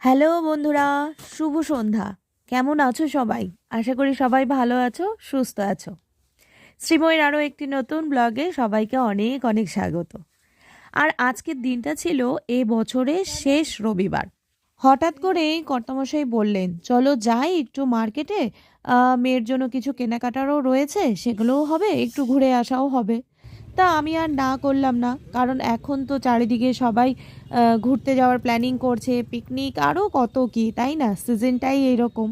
Hello বন্ধুরা, শুভ সন্ধ্যা। কেমন আছো সবাই? আশা করি সবাই ভালো আছো, সুস্থ আছো। শ্রীময়ীর আরও একটি নতুন ব্লগে সবাইকে অনেক অনেক স্বাগত। আর আজকের দিনটা ছিল এ বছরের শেষ রবিবার। হঠাৎ করেই কর্তামশাই বললেন, চলো যাই একটু মার্কেটে, মেয়ের জন্য কিছু কেনাকাটারও রয়েছে, সেগুলোও হবে, একটু ঘুরে আসাও হবে। তা আমি আর না করলাম না, কারণ এখন তো চারিদিকে সবাই ঘুরতে যাওয়ার প্ল্যানিং করছে, পিকনিক আরও কত কি, তাই না? সিজনটাই এরকম।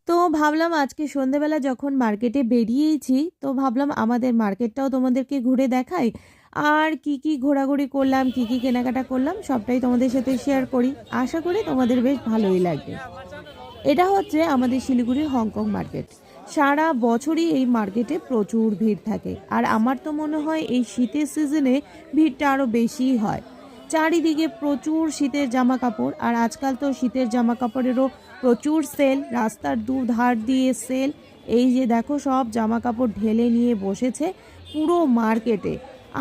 তো ভাবলাম আজকে সন্ধেবেলা যখন মার্কেটে বেরিয়েছি, তো ভাবলাম আমাদের মার্কেটটাও তোমাদেরকে ঘুরে দেখাই। আর কি কি ঘোরাঘুরি করলাম, কি কি কেনাকাটা করলাম, সবটাই তোমাদের সাথে শেয়ার করি। আশা করি তোমাদের বেশ ভালোই লাগবে। এটা হচ্ছে আমাদের শিলিগুড়ির হংকং মার্কেট। সারা বছরই এই মার্কেটে প্রচুর ভিড় থাকে, আর আমার তো মনে হয় এই শীতের সিজনে ভিড়টা আরও বেশিই হয়। চারিদিকে প্রচুর শীতের জামা কাপড়, আর আজকাল তো শীতের জামা কাপড়েরও প্রচুর সেল, রাস্তার দু ধার দিয়ে সেল। এই যে দেখো, সব জামা কাপড় ঢেলে নিয়ে বসেছে পুরো মার্কেটে।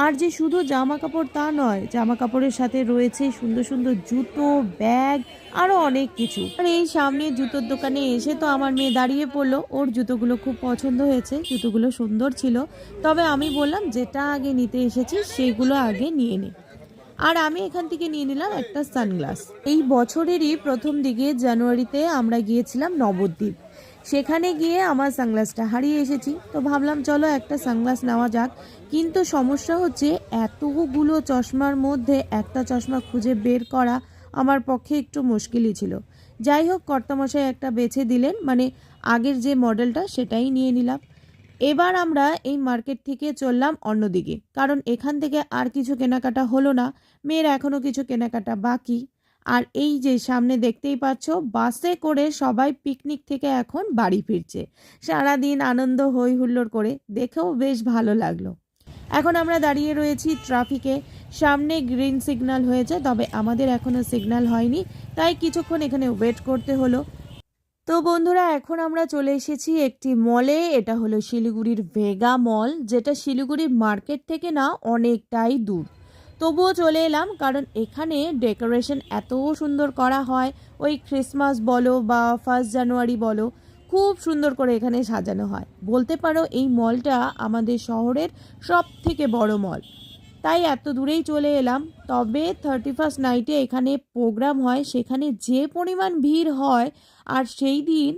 আর যে শুধু জামা কাপড় তা নয়, জামা কাপড়ের সাথে রয়েছে সুন্দর সুন্দর জুতো, ব্যাগ, আরও অনেক কিছু। আর এই সামনে জুতোর দোকানে এসে তো আমার মেয়ে দাঁড়িয়ে পড়লো, ওর জুতোগুলো খুব পছন্দ হয়েছে, জুতোগুলো সুন্দর ছিল। তবে আমি বললাম যেটা আগে নিতে এসেছি সেইগুলো আগে নিয়ে নে। আর আমি এখান থেকে নিয়ে নিলাম একটা সানগ্লাস। এই বছরেরই প্রথম দিকে জানুয়ারিতে আমরা গিয়েছিলাম নবদ্বীপ। সেখানে গিয়ে আমার সানগ্লাসটা হারিয়ে এসেছি, তো ভাবলাম চলো একটা সানগ্লাস নেওয়া যাক। কিন্তু সমস্যা হচ্ছে এতগুলো চশমার মধ্যে একটা চশমা খুঁজে বের করা আমার পক্ষে একটু মুশকিলই ছিল। যাই হোক, কর্তামশাই একটা বেছে দিলেন, মানে আগের যে মডেলটা সেটাই নিয়ে নিলাম। এবার আমরা এই মার্কেট থেকে চললাম অন্যদিকে, কারণ এখান থেকে আর কিছু কেনাকাটা হলো না। মেয়ের এখনও কিছু কেনাকাটা বাকি। আর এই যে সামনে দেখতেই পাচ্ছ, বাসে করে সবাই পিকনিক থেকে এখন বাড়ি ফিরছে, সারাদিন আনন্দ হই হুল্লোড় করে, দেখেও বেশ ভালো লাগলো। এখন আমরা দাঁড়িয়ে রয়েছি ট্রাফিকে। সামনে গ্রিন সিগন্যাল হয়েছে, তবে আমাদের এখনও সিগন্যাল হয়নি, তাই কিছুক্ষণ এখানে ওয়েট করতে হলো। তো বন্ধুরা, এখন আমরা চলে এসেছি একটি মলে। এটা হলো শিলিগুড়ির ভেগা মল, যেটা শিলিগুড়ির মার্কেট থেকে না অনেকটাই দূর। তবুও চলে এলাম, কারণ এখানে ডেকোরেশন এত সুন্দর করা হয়। ওই ক্রিসমাস বলো বা 1 জানুয়ারি বলো, খুব সুন্দর করে এখানে সাজানো হয়। বলতে পারো এই মলটা আমাদের শহরের সব থেকে বড় মল, তাই এত দূরেই চলে এলাম। তবে 31st নাইটে এখানে প্রোগ্রাম হয়, সেখানে যে পরিমাণ ভিড় হয়, আর সেই দিন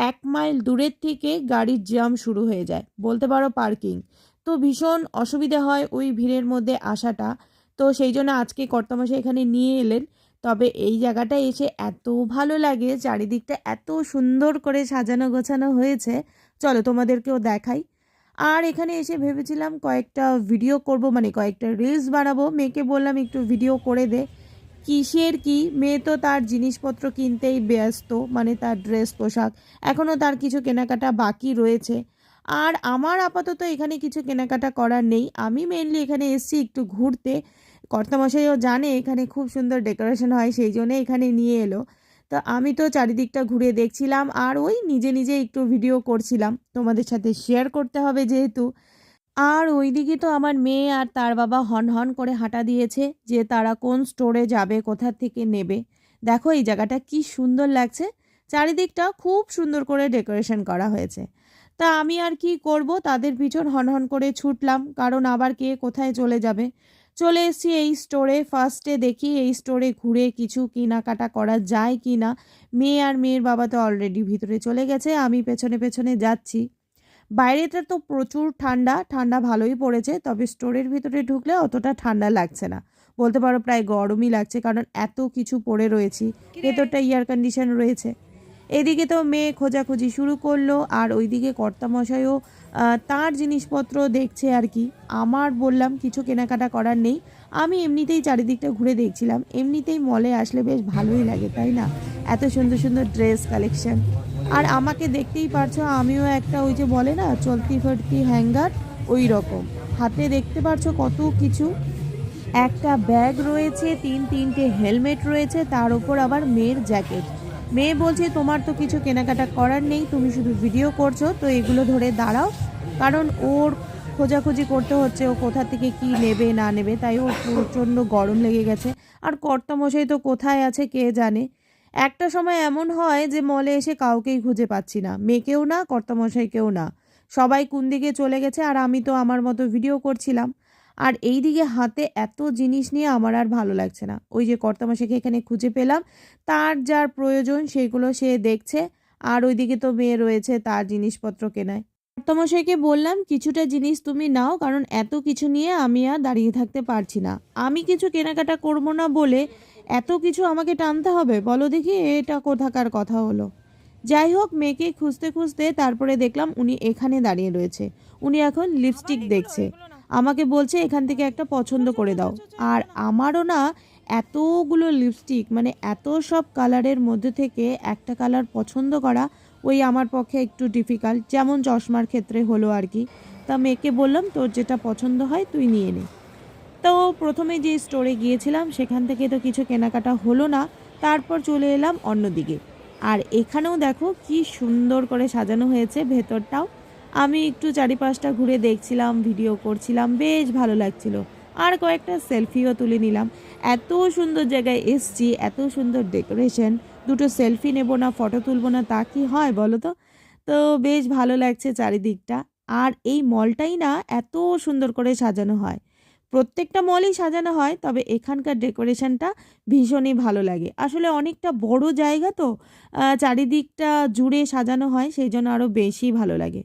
1 মাইল দূরের থেকে গাড়ির জ্যাম শুরু হয়ে যায়, বলতে পারো পার্কিং। তো ভীষণ অসুবিধা হয় ওই ভিড়ের মধ্যে আসাটা। তো সেই জন্য আজকে কর্তামশাই এখানে নিয়ে এলেন। তবে এই জায়গাটা এসে এত ভালো লাগে, চারিদিকটা এত সুন্দর করে সাজানো গোছানো হয়েছে। চলো তোমাদেরকেও দেখাই। আর এখানে এসে ভেবেছিলাম কয়েকটা ভিডিও করব, মানে কয়েকটা রিলস বানাবো। মেয়েকে বললাম একটু ভিডিও করে দে। কিসের কি, মেয়ে তো তার জিনিসপত্র কিনতেই ব্যস্ত, মানে তার ড্রেস পোশাক। এখনও তার কিছু কেনাকাটা বাকি রয়েছে। আর আমার আপাতত এখানে কিছু কেনাকাটা করার নেই। আমি মেনলি এখানে এসেছি একটু ঘুরতে। কর্তামশাইও জানে এখানে খুব সুন্দর ডেকোরেশন হয়, সেই জন্যে এখানে নিয়ে এলো। তো আমি তো চারিদিকটা ঘুরে দেখছিলাম, আর ওই নিজে নিজে একটু ভিডিও করছিলাম, তোমাদের সাথে শেয়ার করতে হবে যেহেতু। আর ওইদিকে তো আমার মেয়ে আর তার বাবা হন হন করে হাঁটা দিয়েছে যে তারা কোন স্টোরে যাবে, কোথা থেকে নেবে। দেখো এই জায়গাটা কি সুন্দর লাগছে, চারিদিকটা খুব সুন্দর করে ডেকোরেশন করা হয়েছে। তা আমি আর কি করব, তাদের পিছন হন হন করে ছুটলাম, কারণ আবার কে কোথায় চলে যাবে। চলে এসেছি এই স্টোরে। ফার্স্টে দেখি এই স্টোরে ঘুরে কিছু কেনাকাটা করা যায় কি না। মেয়ে আর মেয়ের বাবা তো অলরেডি ভিতরে চলে গেছে, আমি পেছনে পেছনে যাচ্ছি। বাইরেটা তো প্রচুর ঠান্ডা, ঠান্ডা ভালোই পড়েছে, তবে স্টোরের ভিতরে ঢুকলে অতটা ঠান্ডা লাগছে না, বলতে পারো প্রায় গরমই লাগছে, কারণ এত কিছু পরে রয়েছি, ভেতরটা এয়ার কন্ডিশন রয়েছে। এদিকে তো মেয়ে খোঁজাখুঁজি শুরু করলো, আর ওইদিকে কর্তামশাইও তার জিনিসপত্র দেখছে আর কি। আমার বললাম কিছু কেনাকাটা করার নেই, আমি এমনিতেই চারিদিকটা ঘুরে দেখছিলাম। এমনিতেই মলে আসলে বেশ ভালোই লাগে, তাই না? এত সুন্দর সুন্দর ড্রেস কালেকশন। আর আমাকে দেখতেই পারছো, আমিও একটা ওই যে বলে না চলতি ফিরতি হ্যাঙ্গার, ওই রকম। হাতে দেখতে পারছো কত কিছু। একটা ব্যাগ রয়েছে, তিনটে হেলমেট রয়েছে, তার উপর আবার মেয়ের জ্যাকেট। মেয়ে বলছে তোমার তো কিছু কেনাকাটা করার নেই, তুমি শুধু ভিডিও করছো, তো এগুলো ধরে দাঁড়াও, কারণ ওর খোঁজাখুঁজি করতে হচ্ছে ও কোথা থেকে কি নেবে না নেবে, তাই ওর প্রচণ্ড গরম লেগে গেছে। আর কর্তামশাই তো কোথায় আছে কে জানে। একটা সময় এমন হয় যে মলে এসে কাউকেই খুঁজে পাচ্ছি না, মেয়েকেও না কর্তামশাইকেও না, সবাই কোন দিকে চলে গেছে, আর আমি তো আমার মতো ভিডিও করছিলাম। আর এই দিকে হাতে এত জিনিস নিয়ে আমার আর ভালো লাগছে না। ওই যে কর্তামশাইকে এখানে খুঁজে পেলাম, তার যার প্রয়োজন সেগুলো সে দেখছে, আর ওইদিকে তো মেয়ে রয়েছে তার জিনিসপত্র কেনায়। কর্তামশাইকে বললাম কিছুটা জিনিস তুমি নাও, কারণ এত কিছু নিয়ে আমি আর দাঁড়িয়ে থাকতে পারছি না। আমি কিছু কেনাকাটা করব না বলে এত কিছু আমাকে টানতে হবে, বলো দেখি এটা কোথাকার কথা হলো। যাই হোক, মেয়েকে খুঁজতে খুঁজতে তারপরে দেখলাম উনি এখানে দাঁড়িয়ে রয়েছে। উনি এখন লিপস্টিক দেখছে, আমাকে বলছে এখান থেকে একটা পছন্দ করে দাও। আর আমারও না এতগুলো লিপস্টিক, মানে এত সব কালারের মধ্যে থেকে একটা কালার পছন্দ করা ওই আমার পক্ষে একটু ডিফিকাল্ট, যেমন চশমার ক্ষেত্রে হলো আর কি। তা মেয়েকে বললাম তোর যেটা পছন্দ হয় তুই নিয়ে নে। তো প্রথমে যে স্টোরে গিয়েছিলাম সেখান থেকে তো কিছু কেনাকাটা হলো না, তারপর চলে এলাম অন্যদিকে। আর এখানেও দেখো কি সুন্দর করে সাজানো হয়েছে ভেতরটাও। আমি একটু চারিপাশটা ঘুরে দেখছিলাম, ভিডিও করছিলাম, বেশ ভালো লাগছিল। আর কয়েকটা সেলফিও তুলে নিলাম। এত সুন্দর জায়গায় এসছি, এত সুন্দর ডেকোরেশন, দুটো সেলফি নেব না, ফটো তুলব না, তা কি হয় বলো তো। তো বেশ ভালো লাগছে চারিদিকটা। আর এই মলটাই না এত সুন্দর করে সাজানো হয়, প্রত্যেকটা মলই সাজানো হয়, তবে এখানকার ডেকোরেশনটা ভীষণই ভালো লাগে। আসলে অনেকটা বড় জায়গা তো, চারিদিকটা জুড়ে সাজানো হয়, সেই জন্য আরও বেশি ভালো লাগে।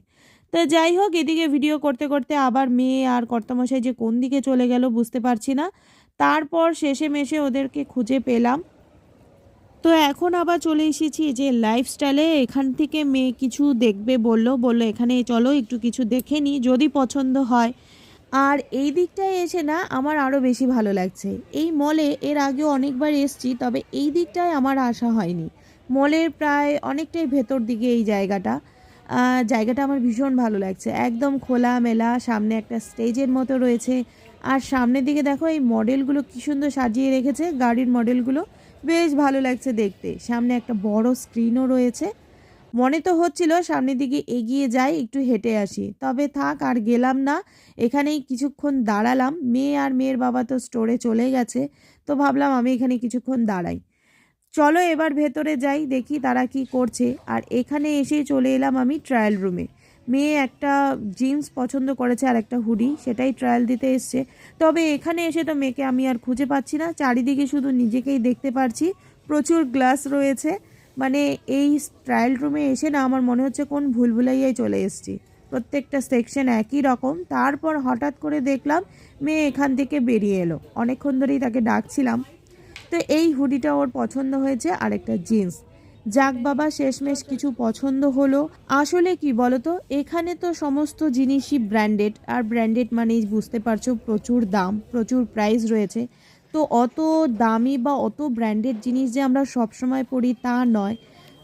তো যাই হোক, এদিকে ভিডিও করতে করতে আবার মেয়ে আর কর্তামশাই যে কোন দিকে চলে গেল বুঝতে পারছি না। তারপর শেষে মেশে ওদেরকে খুঁজে পেলাম। তো এখন আবার চলে এসেছি যে লাইফস্টাইলে। এখান থেকে মেয়ে কিছু দেখবে বললো এখানে চলো একটু কিছু দেখে নিই, যদি পছন্দ হয়। আর এই দিকটায় এসে না আমার আরও বেশি ভালো লাগছে। এই মলে এর আগেও অনেকবার এসেছি, তবে এই দিকটায় আমার আসা হয়নি। মলের প্রায় অনেকটাই ভেতর দিকে এই জায়গাটা। জায়গাটা আমার ভীষণ ভালো লাগছে, একদম খোলামেলা, সামনে একটা স্টেজের মতো রয়েছে। আর সামনের দিকে দেখো এই মডেলগুলো কী সুন্দর সাজিয়ে রেখেছে, গাড়ির মডেলগুলো বেশ ভালো লাগছে দেখতে। সামনে একটা বড় স্ক্রিনও রয়েছে। মনে তো হচ্ছিল সামনের দিকে এগিয়ে যাই, একটু হেঁটে আসি, তবে থাক আর গেলাম না। এখানেই কিছুক্ষণ দাঁড়ালাম, মেয়ে আর মেয়ের বাবা তো স্টোরে চলে গেছে, তো ভাবলাম আমি এখানে কিছুক্ষণ দাঁড়াই। চলো এবার ভেতরে যাই, দেখি তারা কি করছে। আর এখানে এসেই চলে এলাম আমি ট্রায়াল রুমে। মেয়ে একটা জিন্স পছন্দ করেছে আর একটা হুডি, সেটাই ট্রায়াল দিতে এসছে। তবে এখানে এসে তো মেয়েকে আমি আর খুঁজে পাচ্ছি না, চারিদিকে শুধু নিজেকেই দেখতে পারছি। প্রচুর গ্লাস রয়েছে, মানে এই ট্রায়াল রুমে এসে না আমার মনে হচ্ছে কোন ভুলভুলাইয়ায় চলে এসেছি। প্রত্যেকটা সেকশন একই রকম। তারপর হঠাৎ করে দেখলাম মেয়ে এখান থেকে বেরিয়ে এলো, অনেকক্ষণ ধরেই তাকে ডাকছিলাম। তো এই হুডিটা ওর পছন্দ হয়েছে আর একটা জিন্স। যাক বাবা, শেষমেশ কিছু পছন্দ হলো। আসলে কি বলতো, এখানে তো সমস্ত জিনিসই ব্র্যান্ডেড, আর ব্র্যান্ডেড মানেই বুঝতে পারছো প্রচুর দাম, প্রচুর প্রাইস রয়েছে। তো অত দামি বা অত ব্র্যান্ডেড জিনিস যে আমরা সবসময় পরি তা নয়।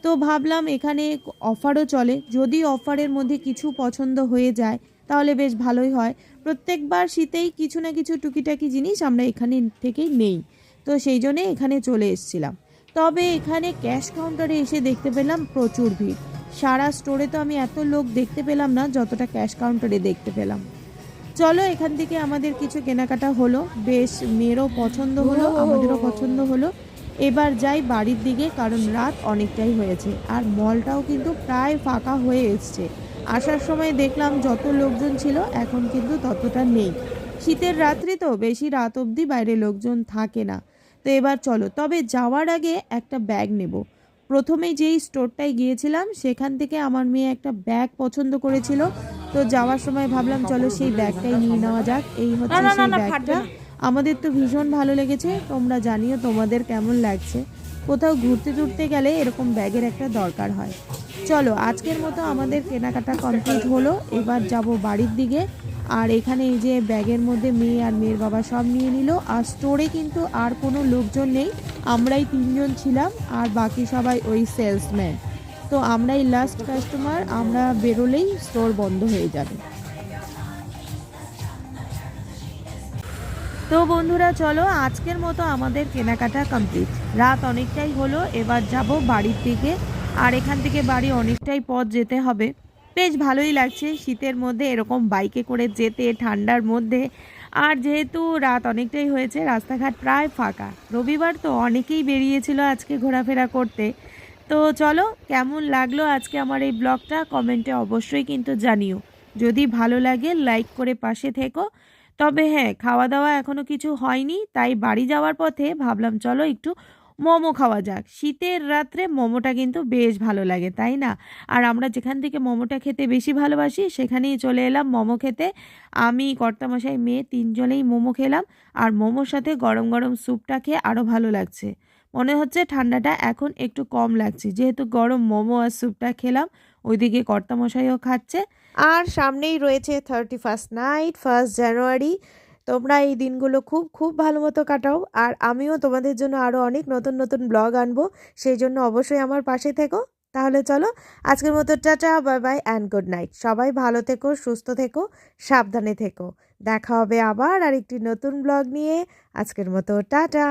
তো ভাবলাম এখানে অফারও চলে, যদি অফারের মধ্যে কিছু পছন্দ হয়ে যায় তাহলে বেশ ভালোই হয়। প্রত্যেকবার শীতেই কিছু না কিছু টুকিটাকি জিনিস আমরা এখানে থেকেই নেই, তো সেই জন্যে এখানে চলে এসেছিলাম। তবে এখানে ক্যাশ কাউন্টারে এসে দেখতে পেলাম প্রচুর ভিড়। সারা স্টোরে তো আমি এত লোক দেখতে পেলাম না যতটা ক্যাশ কাউন্টারে দেখতে পেলাম। চলো এখান থেকে আমাদের কিছু কেনাকাটা হলো, বেশ মেয়েরও পছন্দ হলো, আমাদেরও পছন্দ হলো। এবার যাই বাড়ির দিকে, কারণ রাত অনেকটাই হয়েছে আর মলটাও কিন্তু প্রায় ফাঁকা হয়ে এসছে। আসার সময় দেখলাম যত লোকজন ছিল এখন কিন্তু ততটা নেই। শীতের রাত্রি তো, বেশি রাত অবধি বাইরে লোকজন থাকে না। তো এবার চলো, তবে যাওয়ার আগে একটা ব্যাগ নেব। প্রথমে যেই স্টোরটায় গিয়েছিলাম সেখান থেকে আমার মেয়ে একটা ব্যাগ পছন্দ করেছিল, তো যাওয়ার সময় ভাবলাম চলো সেই ব্যাগটাই নিয়ে নেওয়া যাক। এই হচ্ছে সেই ব্যাগটা। আমাদের তো ভীষণ ভালো লেগেছে, তোমরা জানিও তোমাদের কেমন লাগছে। কোথাও ঘুরতে টুরতে গেলে এরকম ব্যাগের একটা দরকার হয়। চলো আজকের মতো আমাদের কেনাকাটা কমপ্লিট হলো, এবার যাব বাড়ির দিকে। আর এখানে এই যে ব্যাগের মধ্যে মেয়ে আর মেয়ের বাবা সব নিয়ে নিল। আর স্টোরে কিন্তু আর কোনো লোকজন নেই, আমরাই 3জন ছিলাম আর বাকি সবাই ওই সেলসম্যান। তো আমরাই লাস্ট কাস্টমার, আমরা বেরোলেই স্টোর বন্ধ হয়ে যাবে। তো বন্ধুরা চলো আজকের মতো আমাদের কেনাকাটা কমপ্লিট। রাত অনেকটাই হলো, এবার যাব বাড়ির দিকে। আর এখান থেকে বাড়ি অনেকটাই পথ যেতে হবে। বেশ ভালোই লাগছে শীতের মধ্যে এরকম বাইকে করে যেতে, ঠান্ডার মধ্যে। আর যেহেতু রাত অনেকটাই হয়েছে, রাস্তাঘাট প্রায় ফাঁকা। রবিবার তো অনেকেই বেরিয়েছিল আজকে ঘোরাফেরা করতে। তো চলো, কেমন লাগলো আজকে আমার এই ব্লগটা কমেন্টে অবশ্যই কিন্তু জানিও। যদি ভালো লাগে লাইক করে পাশে থেকো। তবে হ্যাঁ, খাওয়া দাওয়া এখনো কিছু হয়নি, তাই বাড়ি যাওয়ার পথে ভাবলাম চলো একটু মোমো খাওয়া যাক। শীতের রাত্রে মোমোটা কিন্তু বেশ ভালো লাগে, তাই না? আর আমরা যেখান থেকে মোমোটা খেতে বেশি ভালোবাসি সেখানেই চলে এলাম মোমো খেতে। আমি, কর্তামশাই, মেয়ে তিনজনেই মোমো খেলাম। আর মোমোর সাথে গরম গরম স্যুপটা খেয়ে আরও ভালো লাগছে। মনে হচ্ছে ঠান্ডাটা এখন একটু কম লাগছে, যেহেতু গরম মোমো আর স্যুপটা খেলাম। ওইদিকে কর্তামশাইও খাচ্ছে। আর সামনেই রয়েছে 31st নাইট, 1 জানুয়ারি। তোমরা এই দিনগুলো খুব খুব ভালো মতো কাটাও। আর আমিও তোমাদের জন্য আরও অনেক নতুন নতুন ব্লগ আনবো, সেই জন্য অবশ্যই আমার পাশে থেকো। তাহলে চলো, আজকের মতো tata, bye bye and good night. সবাই ভালো থেকো, সুস্থ থেকো, সাবধানে থেকো। দেখা হবে আবার আরেকটি নতুন ব্লগ নিয়ে। আজকের মতো টাটা।